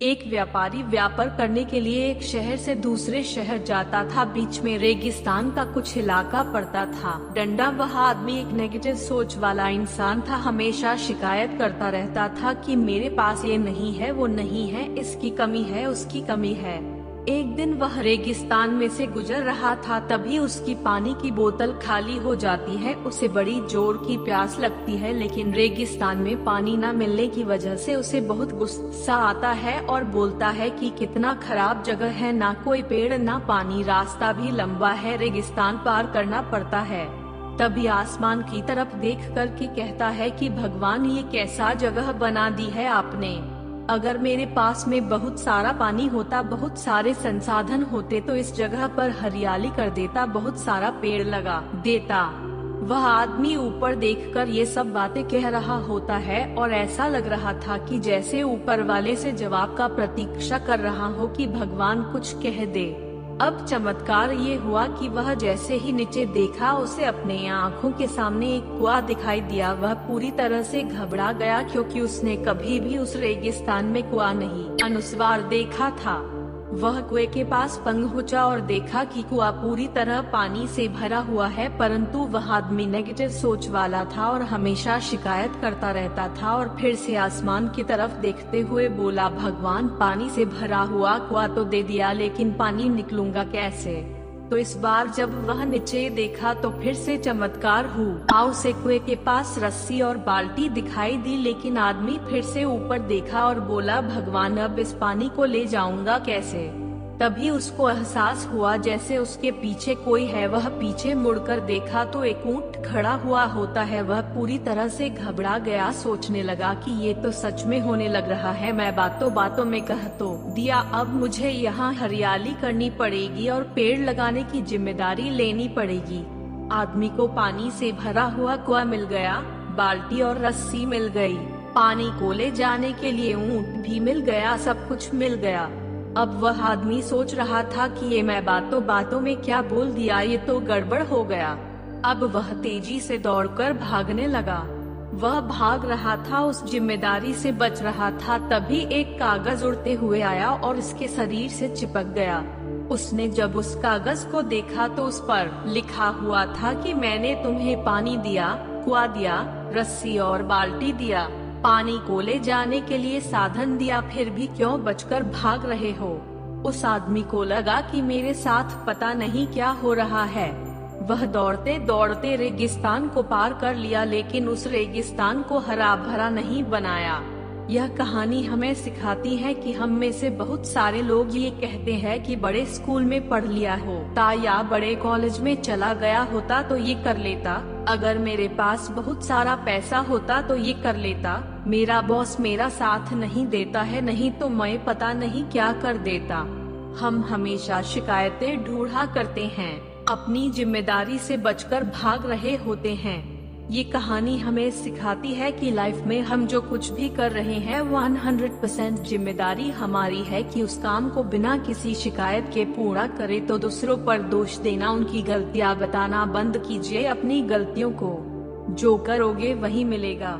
एक व्यापारी व्यापार करने के लिए एक शहर से दूसरे शहर जाता था। बीच में रेगिस्तान का कुछ इलाका पड़ता था। डंडा वह आदमी एक नेगेटिव सोच वाला इंसान था। हमेशा शिकायत करता रहता था कि मेरे पास ये नहीं है, वो नहीं है, इसकी कमी है, उसकी कमी है। एक दिन वह रेगिस्तान में से गुजर रहा था, तभी उसकी पानी की बोतल खाली हो जाती है। उसे बड़ी जोर की प्यास लगती है, लेकिन रेगिस्तान में पानी न मिलने की वजह से उसे बहुत गुस्सा आता है और बोलता है कि कितना खराब जगह है, ना कोई पेड़ ना पानी, रास्ता भी लंबा है, रेगिस्तान पार करना पड़ता है। तभी आसमान की तरफ देख कर के कहता है कि भगवान, ये कैसा जगह बना दी है आपने। अगर मेरे पास में बहुत सारा पानी होता, बहुत सारे संसाधन होते तो इस जगह पर हरियाली कर देता, बहुत सारा पेड़ लगा देता। वह आदमी ऊपर देखकर ये सब बातें कह रहा होता है और ऐसा लग रहा था कि जैसे ऊपर वाले से जवाब का प्रतीक्षा कर रहा हो कि भगवान कुछ कह दे। अब चमत्कार ये हुआ कि वह जैसे ही नीचे देखा, उसे अपने आँखों के सामने एक कुआं दिखाई दिया। वह पूरी तरह से घबरा गया, क्योंकि उसने कभी भी उस रेगिस्तान में कुआं नहीं अनुस्वार देखा था। वह कुएं के पास पहुंचा और देखा कि कुआं पूरी तरह पानी से भरा हुआ है, परंतु वह आदमी नेगेटिव सोच वाला था और हमेशा शिकायत करता रहता था। और फिर से आसमान की तरफ देखते हुए बोला, भगवान, पानी से भरा हुआ कुआं तो दे दिया, लेकिन पानी निकलूंगा कैसे। तो इस बार जब वह नीचे देखा तो फिर से चमत्कार हुआ। उसे कुएं के पास रस्सी और बाल्टी दिखाई दी, लेकिन आदमी फिर से ऊपर देखा और बोला, भगवान, अब इस पानी को ले जाऊंगा कैसे। तभी उसको एहसास हुआ जैसे उसके पीछे कोई है। वह पीछे मुड़कर देखा तो एक ऊंट खड़ा हुआ होता है। वह पूरी तरह से घबरा गया, सोचने लगा कि ये तो सच में होने लग रहा है। मैं बातों बातों में कह तो दिया, अब मुझे यहाँ हरियाली करनी पड़ेगी और पेड़ लगाने की जिम्मेदारी लेनी पड़ेगी। आदमी को पानी से भरा हुआ कुआं मिल गया, बाल्टी और रस्सी मिल गई, पानी को ले जाने के लिए ऊंट भी मिल गया, सब कुछ मिल गया। अब वह आदमी सोच रहा था कि ये मैं बातों बातों में क्या बोल दिया, ये तो गड़बड़ हो गया। अब वह तेजी से दौड़कर भागने लगा। वह भाग रहा था, उस जिम्मेदारी से बच रहा था। तभी एक कागज उड़ते हुए आया और इसके शरीर से चिपक गया। उसने जब उस कागज को देखा तो उस पर लिखा हुआ था कि मैंने तुम्हें पानी दिया, कुआं दिया, रस्सी और बाल्टी दिया, पानी को ले जाने के लिए साधन दिया, फिर भी क्यों बचकर भाग रहे हो। उस आदमी को लगा कि मेरे साथ पता नहीं क्या हो रहा है। वह दौड़ते दौड़ते रेगिस्तान को पार कर लिया, लेकिन उस रेगिस्तान को हरा भरा नहीं बनाया। यह कहानी हमें सिखाती है कि हम में से बहुत सारे लोग ये कहते हैं कि बड़े स्कूल में पढ़ लिया होता या बड़े कॉलेज में चला गया होता तो ये कर लेता, अगर मेरे पास बहुत सारा पैसा होता तो ये कर लेता, मेरा बॉस मेरा साथ नहीं देता है, नहीं तो मैं पता नहीं क्या कर देता। हम हमेशा शिकायतें ढूंढा करते हैं, अपनी जिम्मेदारी से बचकर भाग रहे होते हैं। ये कहानी हमें सिखाती है कि लाइफ में हम जो कुछ भी कर रहे हैं 100% जिम्मेदारी हमारी है कि उस काम को बिना किसी शिकायत के पूरा करें। तो दूसरों पर दोष देना, उनकी गलतियां बताना बंद कीजिए। अपनी गलतियों को जो करोगे वही मिलेगा।